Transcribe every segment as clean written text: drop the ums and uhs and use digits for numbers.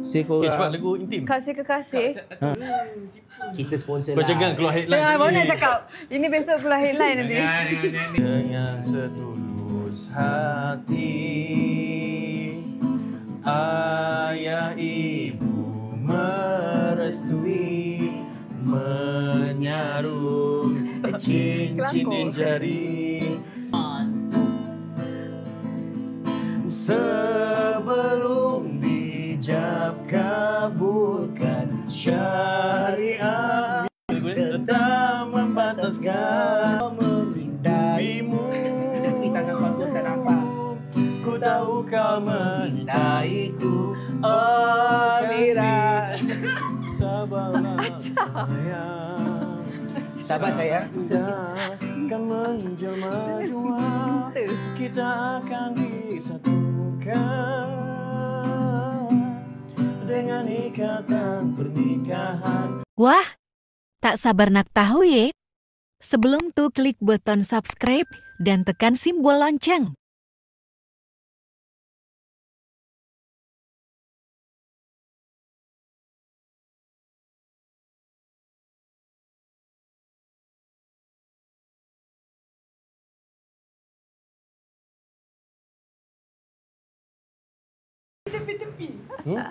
Si Okay, sebab korang. lagu intim. Kasih kekasih. Kita sponsor Kau lah. jangan keluar headline. Mana nak cakap? Ini besok keluar headline nanti. Dengan setulus hati, ayah ibu merestui, menyarum cincin di jari. Sebelum dijab kabulkan syariat, tetap membataskan Mengintaimu. Tapi tangan kau tu tak nampak. Ku tahu kau Mengintaiku. Oh, Mira. Sabarlah sayang. Sabar sayang. Akan menjelma jua, kita akan disatukan dengan ikatan pernikahan. Wah, tak sabar nak tahu ye? Sebelum tu klik button subscribe dan tekan simbol lonceng.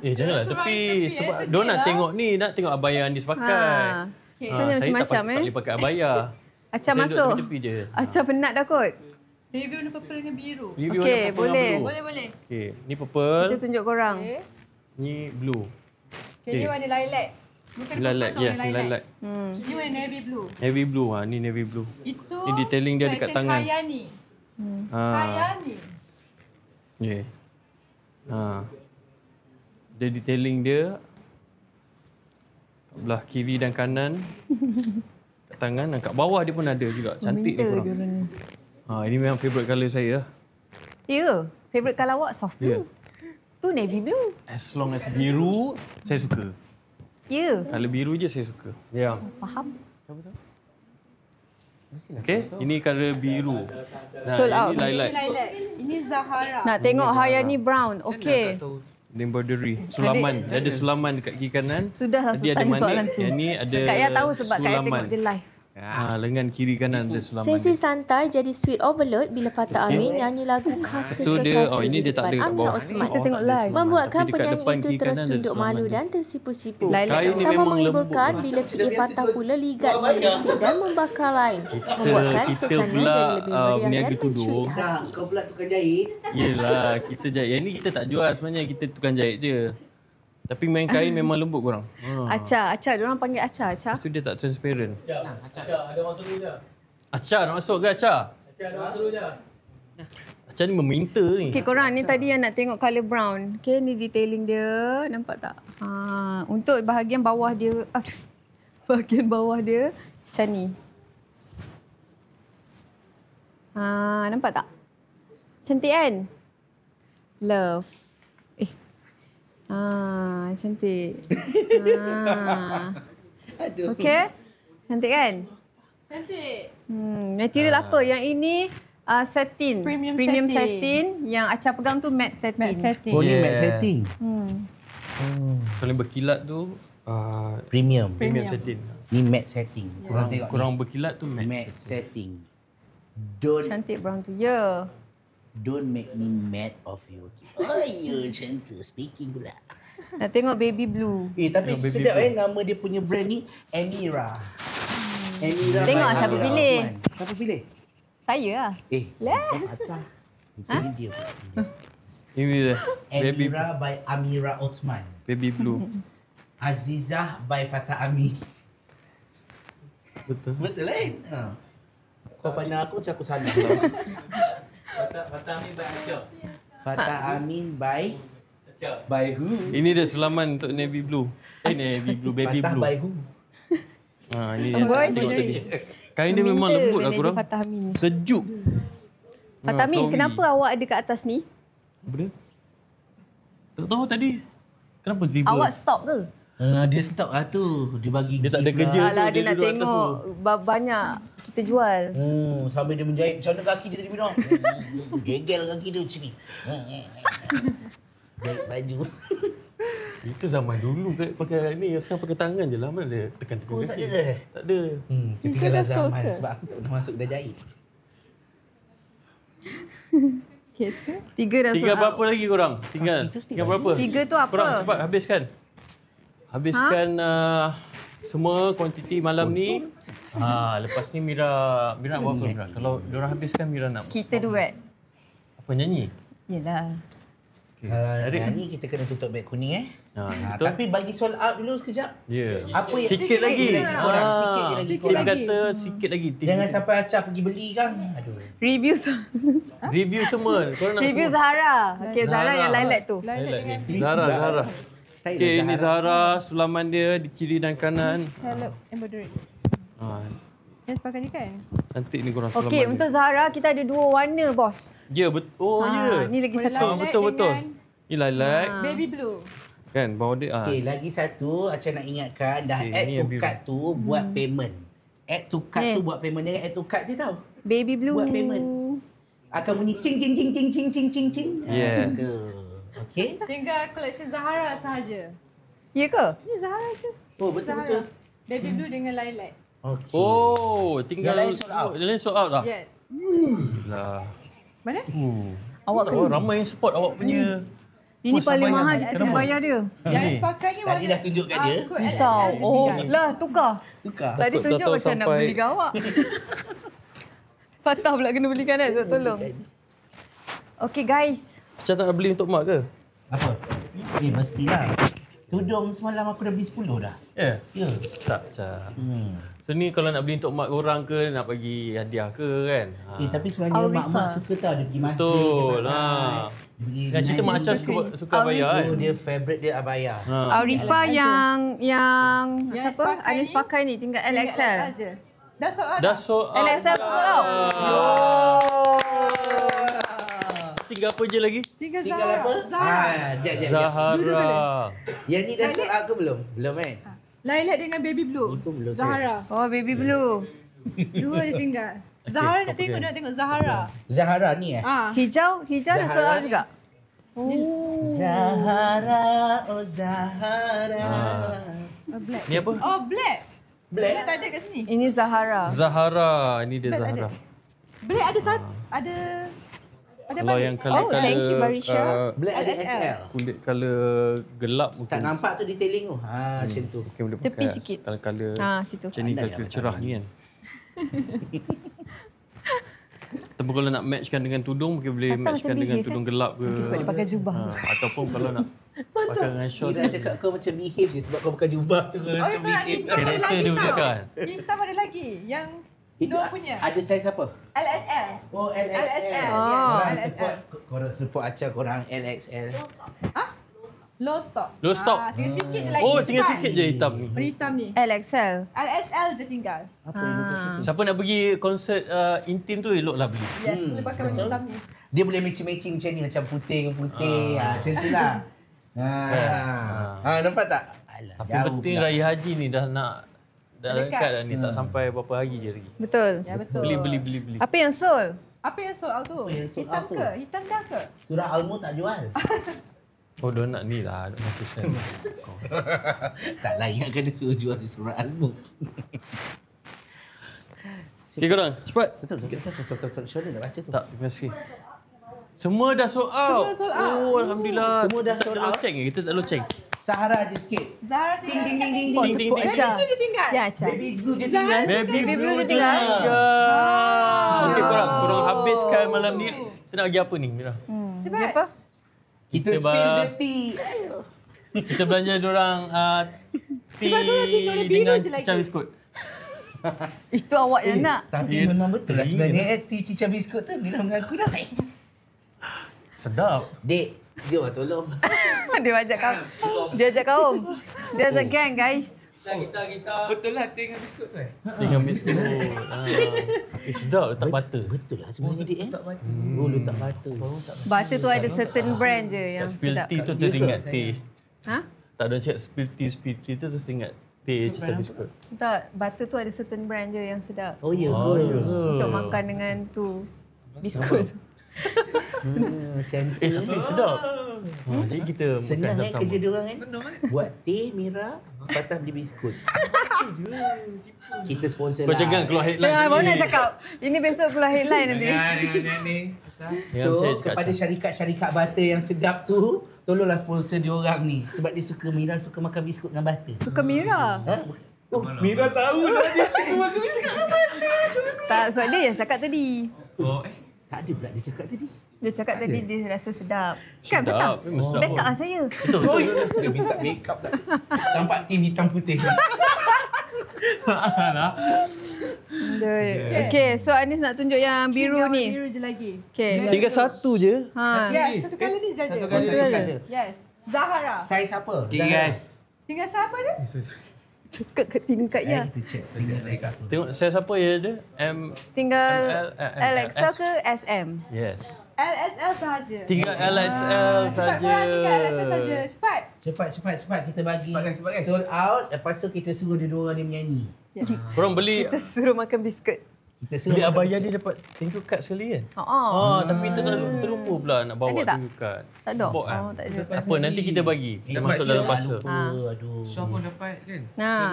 Janganlah tepi. Sebab diorang nak tengok ni, nak tengok abaya yang disepakat. Kan Saya macam-macam tak boleh pakai abaya. Acah Saya duduk masuk. tepi-tepi je. Acah penat dah kot. Baby warna purple dengan biru. Review Okey, warna purple boleh. dengan blue. Boleh. Okey, ni purple, Kita tunjuk korang. ni blue. Okay, ni warna lilac. Bukan Lilac, purple, yes, warna lilac. Ni warna navy blue. Navy blue, ni navy blue. Itu Ni detailing dia dekat collection tangan. Hayani. Ha. Hayani. Yeah. Ha. Dia detailing dia kat belah kiri dan kanan. Kat tangan dan kat bawah dia pun ada juga. Cantik dia korang. Ha, ini memang favourite colour saya lah. Ya, favourite colour awak soft Ya. blue. Tu navy blue. As long as biru, saya suka. Ya, Colour biru je saya suka. Ya. faham. Okay, ini colour biru. Nah, Sold out. ini lilac. Ini lilac. Ini Zahara. Nak tengok Hayani brown. Okey. Embroidery. Sulaman. Dia ada sulaman dekat kiri kanan. Sudah lah Tadi ada tanya soalan manik. tu. Yang ni ada Kak Yah tahu sebab Kak Yah sulaman. tengok dia live. Ha, lengan kiri kanan ada sulaman Sesi dia. santai jadi sweet overload bila Fatah Okey. Amin nyanyi lagu khas So dia, kekasih ini di dia tak depan ada kat Amira bawah. Othman. Kita tengok live. Membuatkan Tapi dekat penyanyi depan itu kiri terus kanan ada tunduk sulaman malu dia. dan tersipu-sipu. Lilac. Kain ni Tambah memang menghiburkan lembut. bila PA Fatah pula ligat bermusik dan membakar lain. Membuatkan kita suasana pula, jadi lebih meriah berniaga dan tudung. mencuit Tak, hati. kau pula tukang jahit. Yelah, kita jahit. Yang ni kita tak jual sebenarnya. Kita tukang jahit je. Tapi main kain memang lembut korang. Ha. Acah, diorang panggil Acah. Lepas tu dia tak transparent. Acah nak masuk ke Acah? Acah ni meminta ni. Okey, korang ni tadi yang nak tengok colour brown. Okey, ni detailing dia. Nampak tak? Ha, untuk bahagian bawah dia, bahagian bawah dia macam ni. Ha, nampak tak? Cantik kan? Love. Cantik. Okey. Cantik kan? Cantik. Material apa? Yang ini satin. Premium satin. satin. Yang Acah pegang tu matte satin. Matte setting. Oh, ni Yeah. matte setting. Paling berkilat tu Premium. premium satin. Ni matte setting. Korang tengok Kurang berkilat tu ni. matte. Matte setting. Don't Cantik brown tu. Ya. don't make me mad of you. Oh, you macam tu speaking pula. Nak tengok baby blue. Tapi Baby sedap blue. nama dia punya brand ni Amira. Amira. Tengok by siapa Amira pilih. Othman. Siapa pilih? Saya lah. Lah. Atas. Ini dia. Ini dia. Baby, Amira by Amira Othman. baby blue. Azizah by Fatah Amin. Betul. Betul kan? Ha. Kau pandang aku macam aku salah. Fatah Amin by Acah. Fatah Amin by who? Ini dia sulaman untuk navy blue. Navy blue, baby Fatah blue. by who? Ha, ini Oh, boy. tengok tadi. Kain dia memang Minta lembut lah manager korang. Fatah Amin. Sejuk. Fatah Amin, flowy. kenapa awak ada kat atas ni? Apa dia? Tak tahu tadi. Kenapa tiba? Awak stok ke? Dia stok lah tu. Dia bagi Dia tak ada gift kerja. lah. Alah, tu, dia dia nak duduk atas tengok banyak kita jual. Sambil dia menjahit. Macam mana kaki dia tadi minum? Gegel kaki dia macam ni. Jahit baju. Itu zaman dulu pakai ni, sekarang pakai tangan je lah. Mana ada tekan-tekan Oh, kaki. tak ada. Tak ada. Ketinggalan zaman sebab aku tak pernah masuk kedai jahit. Kereta. 3 dah Tinggal sold out. berapa lagi korang? Tinggal berapa? 3 tu apa? Korang cepat habiskan. Habiskan semua kuantiti malam ni. Lepas ni Mira nak buat apa Mira? Kalau diorang habiskan Mira nak Kita duet. apa nyanyi? Yelah. Kalau nyanyi kita kena tutup beg kuning Betul? tapi bagi sold out dulu sekejap. Ya. Apa yang Sikit lagi. korang, sikit je lagi Tim korang. kata sikit lagi. Tim Jangan sampai Acah pergi beli kan. Aduh. Review review semua. Korang nak Review semua. Zahara. Okey, Zahara Zahara. yang lilac tu. Highlight ni. Zahara. Saya Okey, ini Zahara. Sulaman dia di kiri dan kanan. Hello, embroidery. Yang sepakat ni kan? Cantik ni korang sulaman Okey, dia. untuk Zahara kita ada 2 warna, bos. Ya, betul. Oh, ya. Ni lagi satu. Betul. Ni lilac. Baby blue. Kan, bawah dia. Okey, lagi satu Acah nak ingatkan dah Okey, add ni to yang biru. cart tu buat payment. Add to cart tu buat payment. Jangan add to cart je tau. Baby blue. Buat payment. Akan bunyi cing cing cing cing cing cing cing cing. Yes. Macam tu. Okey. Tinggal collection Zahara sahaja. Ya ke? Ni Zahara je. Oh, betul-betul. Baby blue dengan lilac. Okey. Oh, tinggal Yang lain sold out. Yang lain sold out dah. Yes. Lah. Mana? Awak Oh, ramai yang support awak punya. Ini Full paling sabar mahal yang- kita kenapa? bayar dia. Yang sepakat ni Tadi dah tunjuk kat dia. Aku Risau. LSL je Oh, tinggal. lah tukar. Tukar. Tadi Takut tunjuk tak tahu macam nak sampai- beli gawak. Patah pula kena belikan kan, sebab tolong. Okey guys. Macam tak nak beli untuk mak ke? Apa? Mestilah. Tudung semalam aku dah beli 10 dah. Ya. Ya. Tak, Cak. So ni kalau nak beli untuk mak korang ke, nak bagi hadiah ke kan? Tapi sebenarnya mak-mak suka tau dia pergi masjid. Betul. dia makan. Dia pergi Yang cerita Mak ngaji. Acah suka abaya kan? Oh, dia favourite dia abaya. Aurifa yang Yang siapa? sepakai Anis ni, pakai ni tinggal LXL. je. Dah sold out. Dah sold out. LXL pun sold out. Tinggal apa je lagi? Tinggal Tinggal Zahara. apa? Zahara. Jap. Zahara. Yang ni dah sold out ke belum? Belum kan? Lilac dengan baby blue. Itu belum Zahara. Oh, baby blue. Dua dia tinggal. Zahara nak tengok, dia nak tengok Zahara. Zahara ni Hijau dah sold out juga. Zahara, oh Zahara. Black. Ni apa? Oh, black. Black? Black tak ada kat sini. Ini Zahara. Zahara. Ini dia Black Zahara. Black ada satu. Ada Kalau balik. yang colour Oh, thank you, Marisha. Black ada LSL. XL. kulit colour gelap mungkin. Tak nampak tu detailing tu. Macam tu. Mungkin boleh Tepi pakai sikit. Colour-colour Situ. macam ni, Pandai colour lah cerah ni kan. Ataupun kalau nak matchkan dengan tudung, mungkin boleh Patah matchkan macam dengan behave, tudung kan? gelap ke. Sebab dia pakai jubah. Ataupun kalau nak pakai dengan shorts. Ira cakap kau macam behave je sebab kau pakai jubah tu. Oh, Macam tak, behave. hitam ada Karakter lagi dia tau. bukan? Hitam ada lagi. Yang Itu dua punya. ada saiz apa? LSL. Oh, LXL. LSL. Korang Yes, support, korang support Acah korang LXL. Low stock. Low stock. Tinggal sikit je lagi. Oh, tinggal cepat. sikit je hitam ni. Warna hitam ni. LXL. LSL je tinggal. Apa yang dia suka? Siapa nak pergi konsert intim tu, eloklah beli. Yes, boleh pakai warna hitam ni. Dia boleh matching-matching macam ni. Macam putih dengan putih. Macam tu lah. Nampak tak? Alah, Tapi jauh penting pula. Raya Haji ni dah dekat dah ni. Tak sampai berapa hari je lagi. Betul. Ya, betul. Beli. Apa yang sold? Apa yang sold out tu? Apa yang sold Hitam out tu? ke? Hitam dah ke? Surah Al-Mulk tak jual. Oh, donat ni lah. Donat tu saya. Tak layak kan dia suruh jual di surah Al-Mulk. Okay, korang. Cepat. Betul. Syurga nak baca tu. Tak, terima kasih. Semua dah sold out. Semua sold out. Oh, Alhamdulillah. Semua dah Kita sold tak out. loceng ke? Kita tak loceng. Sahara je sikit. Zahara tinggal. Ding. Ding, ding, ding. Acah. Itu je tinggal. Ya, Acah. Baby glue je tinggal. Baby Baby blue je je tinggal. Okey, korang habiskan malam ni. Kita nak pergi apa ni, Mira? Cepat. Apa? Kita Kita spill bah- the tea. Ayo. Kita belanja diorang tea Sebab korang tinggal warna biru dengan je lagi. cicah biskut. Itu awak yang nak. Tapi memang betul lah sebenarnya tea cicah biskut tu dia dah mengaku dah. Sedap. Dek, jom lah tolong. Dia ajak kaum. Dia ajak kaum. Dia ajak gang, guys. Betul lah teh dengan biskut tu Dengan biskut. Sedap letak butter. Betul lah sebenarnya Dek. Oh, letak butter. Butter tu ada certain brand je yang Kat spill sedap. tea tu teringat teh. Ha? Tak ada cakap spill tea tu terus ingat teh cicah biskut. Tak, butter tu ada certain brand je yang sedap. Oh ya Oh, ke? ya. Untuk makan dengan tu biskut. Macam tu. Tapi sedap. Jadi kita Senang makan sama-sama. kerja diorang kan. Senang kan? Buat teh, Mira, Fatah beli biskut. Kita sponsor Kau lah. jangan keluar headline. Tengah baru nak cakap. Ini besok keluar headline nanti. Jangan ni. Yang saya So, cakap kepada syarikat-syarikat butter yang sedap tu, tolonglah sponsor diorang ni. Sebab dia suka, Mira suka makan biskut dengan butter. Bukan Mira. Ha? Oh, Mira tahu lah dia suka makan biskut dengan butter. Tak, sebab dia yang cakap tadi. Oh, Tak ada pula dia cakap tadi. Dia cakap tadi dia rasa sedap. Kan betul? Sedap. Memang sedap. Backup lah saya. Betul. Oh, dia minta make up tak? Nampak tim hitam putih. Okay, so Anis nak tunjuk yang biru ni. Biru je lagi. Okay. Tinggal satu je. Ha. Yes, satu kali ni saja. Satu kali. Ada. Yes. Zahara. Saiz apa? Okay guys. Tinggal siapa dia? Cakap kat tingkat ya. Kita check. Tinggal saiz apa. Tengok saya siapa ya dia? Tinggal ML, LXL ke SM? Yes. LSL sahaja. Tinggal LSL Cepat saja. korang tinggal LSL saja. Cepat. Cepat kita bagi Cepat guys. sold out. Lepas tu kita suruh dia dua orang ni menyanyi. Korang beli Kita suruh makan biskut. Kita suruh beli abaya dia dapat thank you card sekali kan? Tapi kita terlupa pula nak bawa Ada tak? thank you card. Tak ada? Bawa kan? Oh, tak ada. Tak apa, nanti kita bagi. Kita masuk dalam parcel. Aduh. Syah pun dapat kan? Nah.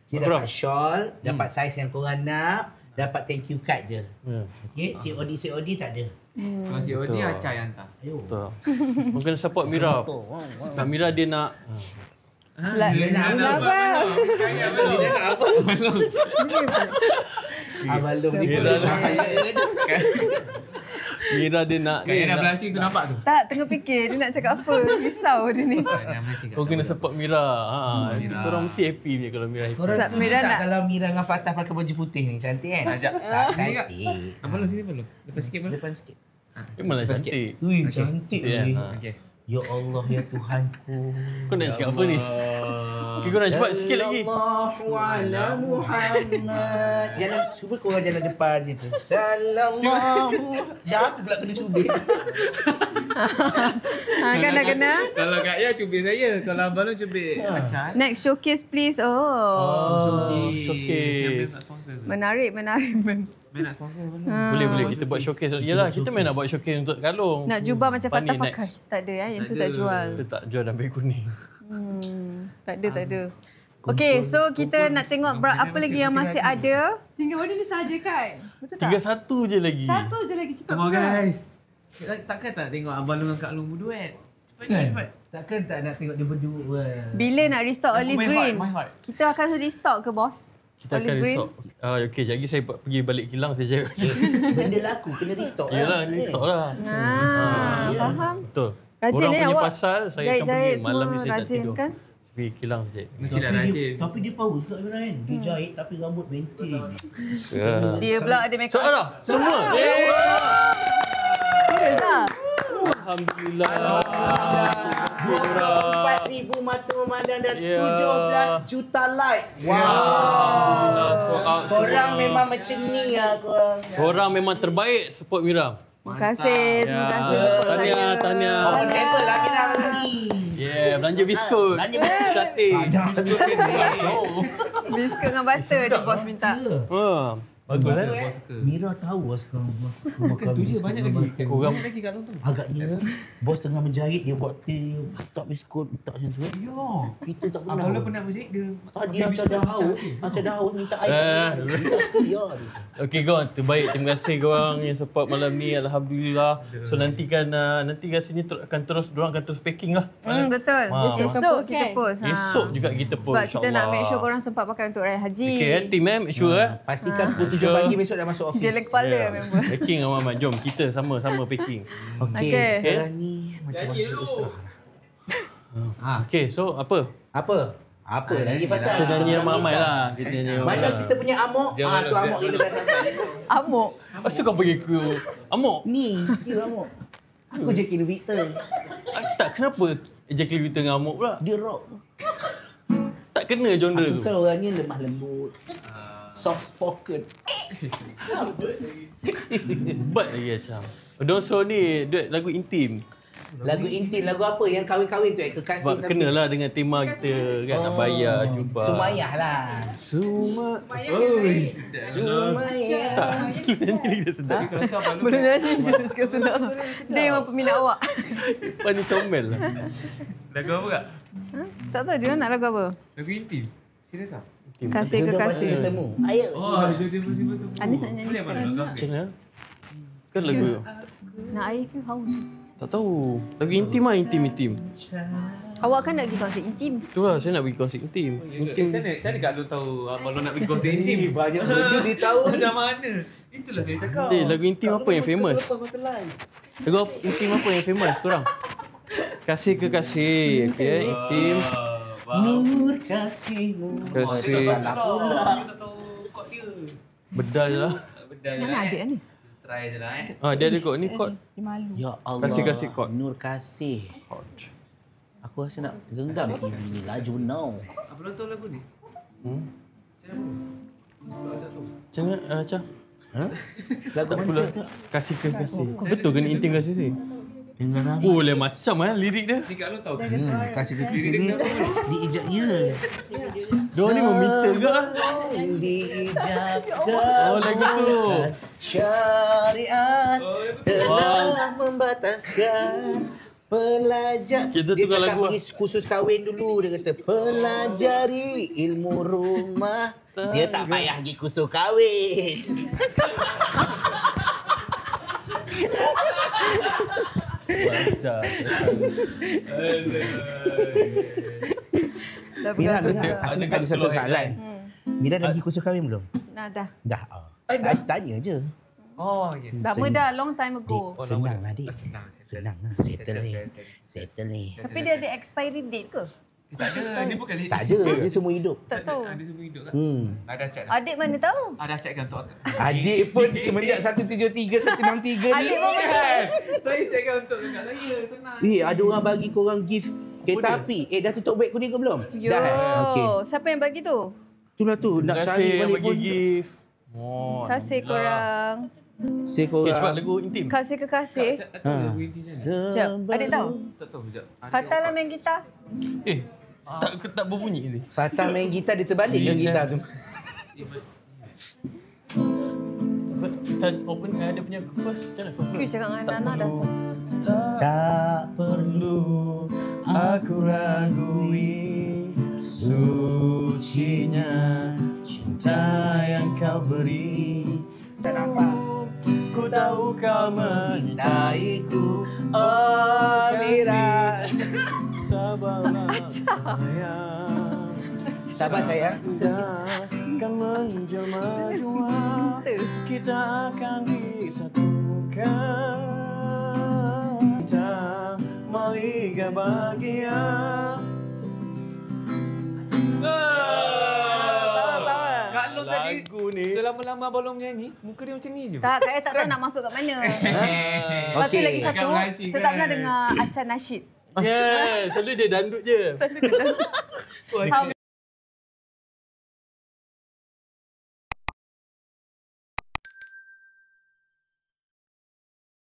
Dia dapat shawl, dapat saiz yang korang nak, dapat thank you card je. Ya, Okay, COD tak ada. Kalau COD Betul. Acah yang hantar. Ayo. betul. Mungkin support Mira. Sebab Mira dia nak Dia nak apa? Kaya belum? Dia nak apa? Abalum ni Dia boleh dah- bahaya. Mira dia nak Kaya dah nak- plastik tu nampak tu? Tak, tengah fikir dia nak cakap apa. Risau dia ni. Dah plastik kat Kau kena sana. support Mira. Mira. Korang mesti happy je kalau Mira happy. Korang Sat setuju Mira tak nak- kalau Mira dengan Fatah pakai baju putih ni? Cantik kan? Ajak. Tak Sini kak. cantik. Belum sini belum? Depan sikit belum? Depan sikit. Memanglah Lepas sikit. cantik. Ui, cantik Cantik kan? weh. Ha. Okey. Ya Allah, ya Tuhanku. Kau nak cakap apa ni? Okay, kau nak cepat sikit lagi. Sallallahu ala Muhammad. Jalan, cuba korang jalan depan je tu. Sallallahu. Dah aku pula kena cubit. Kan dah kena. Kalau Kak Ya cubit saya. Kalau Abang Long cubit Acah. Next showcase please. Oh. showcase. Siapa yang nak sponsor tu? Menarik. Main nak sponsor Abang Long? Boleh kita buat showcase. Yalah, kita main nak buat showcase untuk kalung. Nak jubah macam Fani Fatah pakai. next. Tak ada ya. Yang tu Tak tak ada. jual. Kita tak jual dalam beg kuning. Tak ada. Okay, so kita nak tengok apa lagi yang masih ada. Tinggal benda ni saja kan? Betul tak? Tinggal satu je lagi. Satu je lagi. Cepat Come on korang. guys. Takkan tak tengok Abang Long dengan Kak Long berduet? Kan? Cepat. Takkan tak nak tengok dia berdua. Bila nak restock olive my green? heart, my heart. Kita akan restock ke bos? Kita akan Olive green? restock. Okay, sekejap lagi saya pergi balik kilang saya jaga. Benda laku kena restock lah. Yalah, restock lah. Faham? Betul. Rajin Orang punya awak pasal saya akan jahit-jahit pergi. Malam ni semua saya tak rajin, tidur. kan? Pergi kilang je. Mestilah Tapi rajin. dia, tapi dia power juga Mira kan. Dia jahit tapi rambut benting. Dia pula ada make So, up. dah. Semua. Serius lah. Alhamdulillah. 4,000 mata memandang dan Ya. 17 juta like. Wow. Alhamdulillah. Sold out Korang semua. memang macam ni lah korang. Korang memang terbaik support Mira. Terima kasih. Terima kasih. support Tahniah, saya. tahniah. Open table lah Mira ni. Yeah, belanja biskut. Belanja biskut. Cantik. Biskut dengan butter dia bos minta. Bagus kan? Bos suka. Mira tahu lah sekarang bos makan Tu je biskut banyak dengan lagi. butter. Korang- Banyak lagi Kak Long tu. Agaknya bos tengah menjahit dia buat teh, letak biskut, letak macam tu. Ya. Kita tak pernah. Abang Long pernah berjahit dia. Tadi macam dah haus, macam dah haus minta air. Minta setia dia. Okay korang, terbaik. Terima kasih korang yang support malam ni. Alhamdulillah. So nanti rasanya akan dorang akan terus packing lah. Betul. Esok kita post. Esok juga kita post, Sebab kita nak make sure insyaAllah. korang sempat pakai untuk raya haji. Okay, team make sure Pastikan pukul 7 pagi besok dah masuk office. Dia leg kepala member. Packing Ahmad. Jom kita sama-sama packing. Okey, Okey. sekarang ni macam masuk Isra. Okay, so apa? Apa? Apa lagi Fatah? Kita nyanyi bilang ramai kita. lah. Kita nyanyi Mana ramai. kita punya amok? Tu amok kita dah sampai. Amok. Asal kau pergi ke Amok? Ni, dia amok. Aku Jackie Victor. Tak, kenapa Jackie Victor dengan Amok pula? Dia rock. Tak kena genre Aku tu. kan orangnya lemah lembut. Soft spoken. But lagi macam. Doso ni duet lagu intim. Lagu intim, lagu apa yang kahwin-kahwin tu? Kekasih Sebab kenalah dengan tema kita kan. Abaya, jubah. Sumayah lah. Sumayah. Nyanyi dia sedap. Belum nyanyi je suka sedap. Dia memang peminat awak. Pani comel lah. Lagu apa kak? Tak tahu dia nak lagu apa. Lagu intim. Serius ah? Kasih kekasih. Ketemu. Ayo. Oh, dia betul. Anis nak nyanyi Boleh mana sekarang. lagu? Macam mana? Kan lagu Nak air ke haus? tak tahu. Lagu intim lah, intim. Awak kan nak pergi konsert intim. Itulah saya nak pergi konsert intim. Intim. Macam mana Kak Long tahu abang Long nak pergi konsert intim? Banyak benda dia tahu. Macam mana? Itulah saya cakap. Lagu intim apa yang famous? Lagu intim apa yang famous korang? Kasih kekasih. Okay, intim. Nur kasihmu. Kasih. Salah pula. Tak tahu kod dia. Bedal lah. Bedal je Mana lah. adik Anis? Try je lah Dia ada kot ni kot. Dia malu. Ya Allah. Kasih kod. Nur kasih. Aku rasa nak genggam ini laju now. Abang Long tahu lagu ni? Macam mana Acah? Ha? Lagu Tak mana pula. tu? Kasih kekasih. Betul ke ni intim kasih ni? Dengan apa? Oh, lain macam lirik dia. Ni Kak Long tahu. Kasih ke sini diijab ya. Dia ni meminta ke? Diijabkan. Oh, lagu tu. Syariat telah membataskan pelajar. Kita Dia tukar cakap lagu pergi kursus kahwin dulu. Dia kata pelajari ilmu rumah. Dia tak payah pergi kursus kahwin. Macam. Dah Mira, pegang. aku ada satu soalan. Mira dah pergi kursus kahwin belum? Nah, dah. Dah. Tanya je. Oh, ya. Lama dah, long time ago. Senang lah, Dik. Senang. Senang lah. Settle ni. Settle ni. Tapi dia ada expiry date ke? Tak ada. Ni bukan Tak ada. Dia semua hidup. Tak tahu. Ada semua hidup kan? Ada check. Adik mana tahu? Ada check kan untuk akak. Adik pun semenjak 173, 163 ni. Adik pun Saya check untuk kakak saya. Senang. Ada orang bagi korang gift kereta api. Dah tutup beg kuning ke belum? Yo, Dah. Okey. siapa yang bagi tu? Itulah tu. Nak Terima cari kasih yang balik bagi pun. gift. Oh, Kasih korang. Saya Okay, cepat korang. lagu intim. Kasih kekasih. Tak tahu lagu inti sana. Sekejap. Adik tahu? Tak tahu sekejap. Fatah lah main gitar. Tak berbunyi ni. Fatah main gitar, dia terbalik dengan gitar tu. Cepat kita open ada punya first. Macam mana first? Kau cakap dengan Nana dah. Tak perlu aku ragui sucinya cinta yang kau beri. tak nampak. Ku tahu kau Mentaiku, oh Mira. Sabarlah sayang. Sabar sayang. Kan menjelma jua, kita akan disatukan. Kita maliga bahagia. Kak Long tadi Lagu ni. selama-lama abang Long menyanyi, muka dia macam ni je. Tak, saya tak tahu nak masuk kat mana. Lepas tu Okey. lagi satu, Agak rahsia saya tak kan? pernah dengar Acan Nasyid. Yes, selalu dia dandut je. How